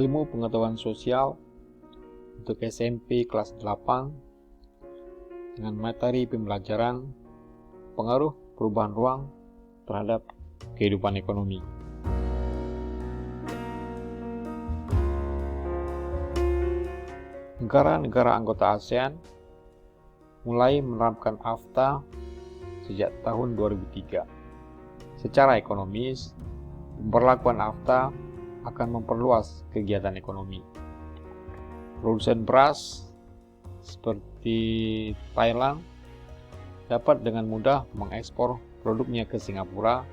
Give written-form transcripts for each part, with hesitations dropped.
Ilmu Pengetahuan Sosial untuk SMP kelas 8 dengan materi pembelajaran pengaruh perubahan ruang terhadap kehidupan ekonomi. Negara-negara anggota ASEAN mulai menerapkan AFTA sejak tahun 2003. Secara ekonomis, pemberlakuan AFTA akan memperluas kegiatan ekonomi. Produsen beras seperti Thailand dapat dengan mudah mengekspor produknya ke Singapura,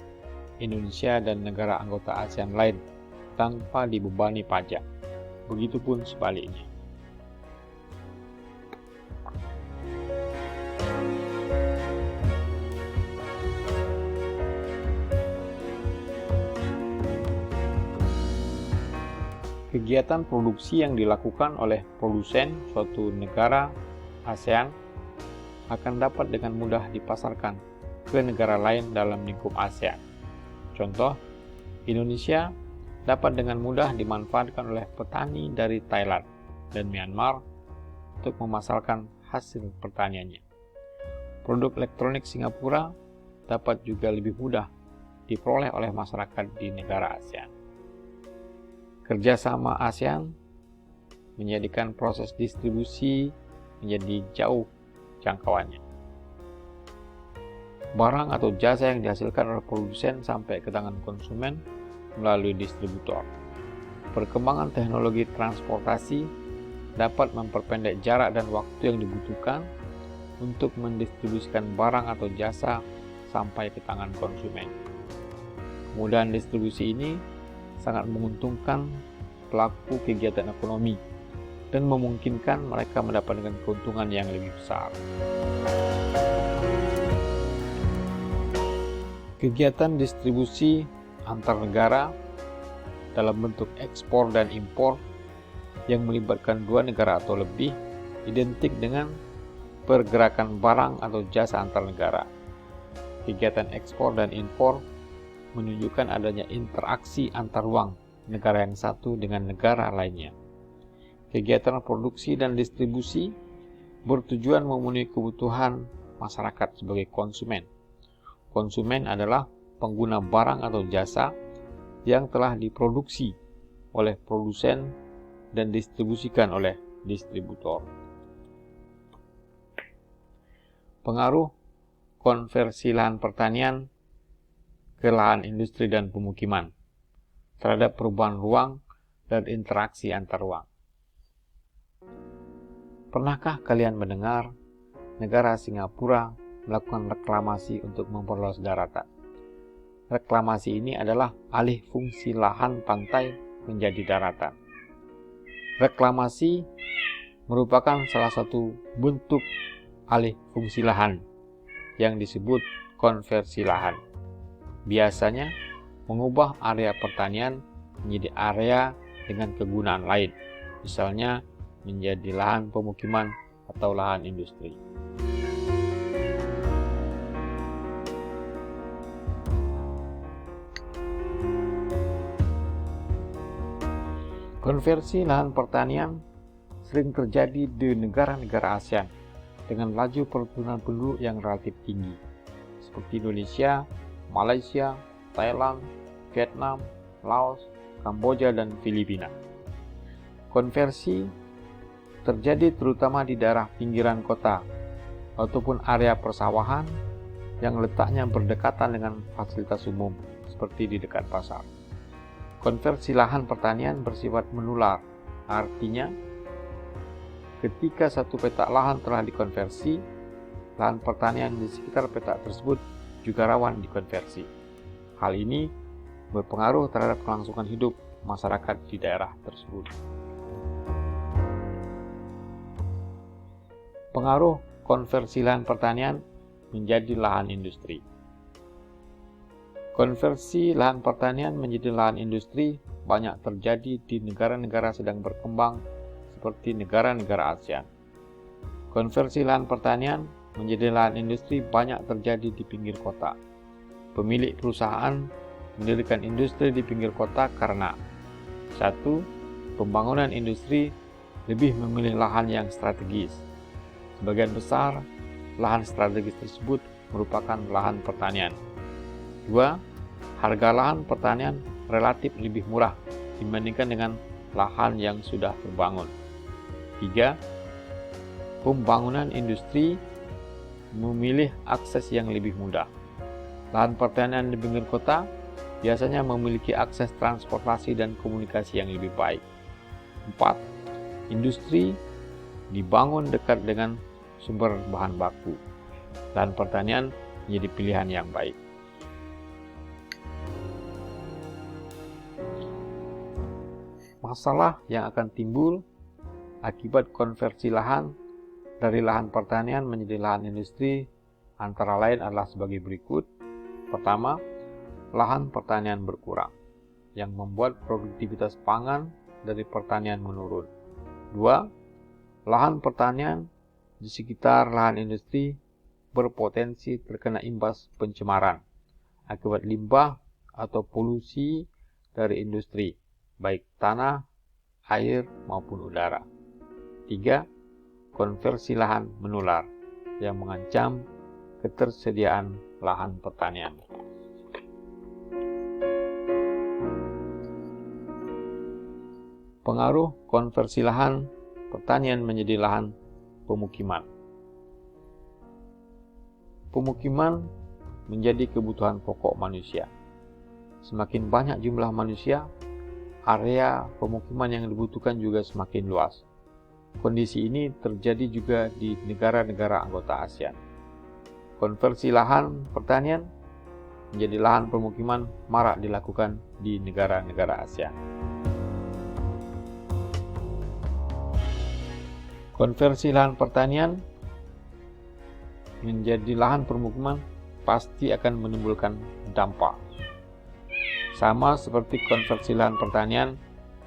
Indonesia, dan negara anggota ASEAN lain tanpa dibebani pajak. Begitupun sebaliknya. Kegiatan produksi yang dilakukan oleh produsen suatu negara ASEAN akan dapat dengan mudah dipasarkan ke negara lain dalam lingkup ASEAN. Contoh, Indonesia dapat dengan mudah dimanfaatkan oleh petani dari Thailand dan Myanmar untuk memasarkan hasil pertaniannya. Produk elektronik Singapura dapat juga lebih mudah diperoleh oleh masyarakat di negara ASEAN. Kerjasama ASEAN menjadikan proses distribusi menjadi jauh jangkauannya. Barang atau jasa yang dihasilkan oleh produsen sampai ke tangan konsumen melalui distributor. Perkembangan teknologi transportasi dapat memperpendek jarak dan waktu yang dibutuhkan untuk mendistribusikan barang atau jasa sampai ke tangan konsumen. Kemudahan distribusi ini sangat menguntungkan pelaku kegiatan ekonomi dan memungkinkan mereka mendapatkan keuntungan yang lebih besar. Kegiatan distribusi antar negara dalam bentuk ekspor dan impor yang melibatkan dua negara atau lebih identik dengan pergerakan barang atau jasa antar negara. Kegiatan ekspor dan impor menunjukkan adanya interaksi antar ruang negara yang satu dengan negara lainnya. Kegiatan produksi dan distribusi bertujuan memenuhi kebutuhan masyarakat sebagai konsumen. Konsumen adalah pengguna barang atau jasa yang telah diproduksi oleh produsen dan distribusikan oleh distributor. Pengaruh konversi lahan pertanian ke lahan industri dan pemukiman terhadap perubahan ruang dan interaksi antar ruang. Pernahkah kalian mendengar negara Singapura melakukan reklamasi untuk memperluas daratan? Reklamasi ini adalah alih fungsi lahan pantai menjadi daratan. Reklamasi merupakan salah satu bentuk alih fungsi lahan yang disebut konversi lahan. Biasanya mengubah area pertanian menjadi area dengan kegunaan lain, misalnya menjadi lahan pemukiman atau lahan industri. Konversi lahan pertanian sering terjadi di negara-negara ASEAN dengan laju pertumbuhan penduduk yang relatif tinggi, seperti Indonesia, Malaysia, Thailand, Vietnam, Laos, Kamboja, dan Filipina. Konversi terjadi terutama di daerah pinggiran kota ataupun area persawahan yang letaknya berdekatan dengan fasilitas umum seperti di dekat pasar. Konversi lahan pertanian bersifat menular, artinya ketika satu petak lahan telah dikonversi, lahan pertanian di sekitar petak tersebut juga rawan dikonversi. Hal ini berpengaruh terhadap kelangsungan hidup masyarakat di daerah tersebut. Pengaruh konversi lahan pertanian menjadi lahan industri. Konversi lahan pertanian menjadi lahan industri banyak terjadi di negara-negara sedang berkembang seperti negara-negara ASEAN. Konversi lahan pertanian menjadi lahan industri banyak terjadi di pinggir kota. Pemilik perusahaan mendirikan industri di pinggir kota karena 1. pembangunan industri lebih memilih lahan yang strategis. Sebagian besar lahan strategis tersebut merupakan lahan pertanian. 2. Harga lahan pertanian relatif lebih murah dibandingkan dengan lahan yang sudah terbangun. 3. Pembangunan industri memilih akses yang lebih mudah. Lahan pertanian di pinggir kota biasanya memiliki akses transportasi dan komunikasi yang lebih baik. 4. Industri dibangun dekat dengan sumber bahan baku. Lahan pertanian menjadi pilihan yang baik. Masalah yang akan timbul akibat konversi lahan dari lahan pertanian menjadi lahan industri antara lain adalah sebagai berikut. Pertama, lahan pertanian berkurang, yang membuat produktivitas pangan dari pertanian menurun. 2. Lahan pertanian di sekitar lahan industri berpotensi terkena imbas pencemaran akibat limbah atau polusi dari industri, baik tanah, air, maupun udara. 3. Konversi lahan menular, yang mengancam ketersediaan lahan pertanian. Pengaruh konversi lahan pertanian menjadi lahan pemukiman. Pemukiman menjadi kebutuhan pokok manusia. Semakin banyak jumlah manusia, area pemukiman yang dibutuhkan juga semakin luas. Kondisi ini terjadi juga di negara-negara anggota ASEAN. Konversi lahan pertanian menjadi lahan pemukiman marak dilakukan di negara-negara ASEAN. Konversi lahan pertanian menjadi lahan permukiman pasti akan menimbulkan dampak. Sama seperti konversi lahan pertanian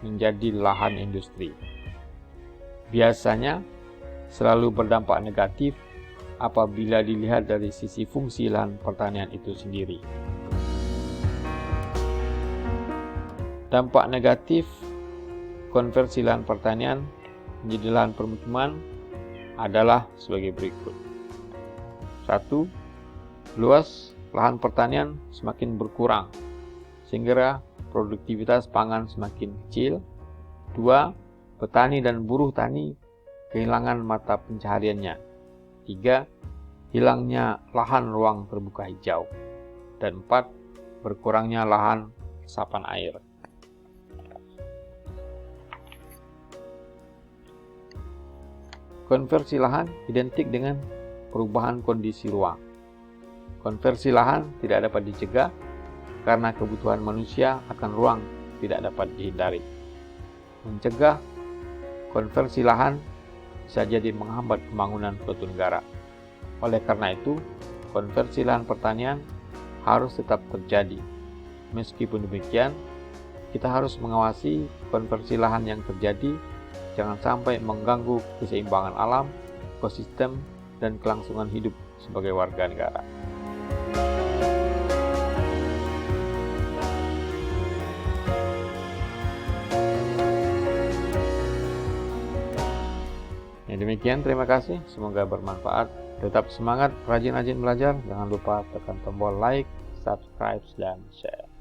menjadi lahan industri. Biasanya selalu berdampak negatif apabila dilihat dari sisi fungsi lahan pertanian itu sendiri. Dampak negatif konversi lahan pertanian menjadi lahan permukiman adalah sebagai berikut. 1. Luas lahan pertanian semakin berkurang, sehingga produktivitas pangan semakin kecil. 2. Petani dan buruh tani kehilangan mata pencahariannya. 3. Hilangnya lahan ruang terbuka hijau. Dan 4. Berkurangnya lahan resapan air. Konversi lahan identik dengan perubahan kondisi ruang. Konversi lahan tidak dapat dicegah karena kebutuhan manusia akan ruang tidak dapat dihindari. Mencegah konversi lahan bisa jadi menghambat pembangunan suatu negara. Oleh karena itu, konversi lahan pertanian harus tetap terjadi. Meskipun demikian, kita harus mengawasi konversi lahan yang terjadi, jangan sampai mengganggu keseimbangan alam, ekosistem, dan kelangsungan hidup sebagai warga negara. Demikian, terima kasih, semoga bermanfaat. Tetap semangat, rajin-rajin belajar, jangan lupa tekan tombol like, subscribe, dan share.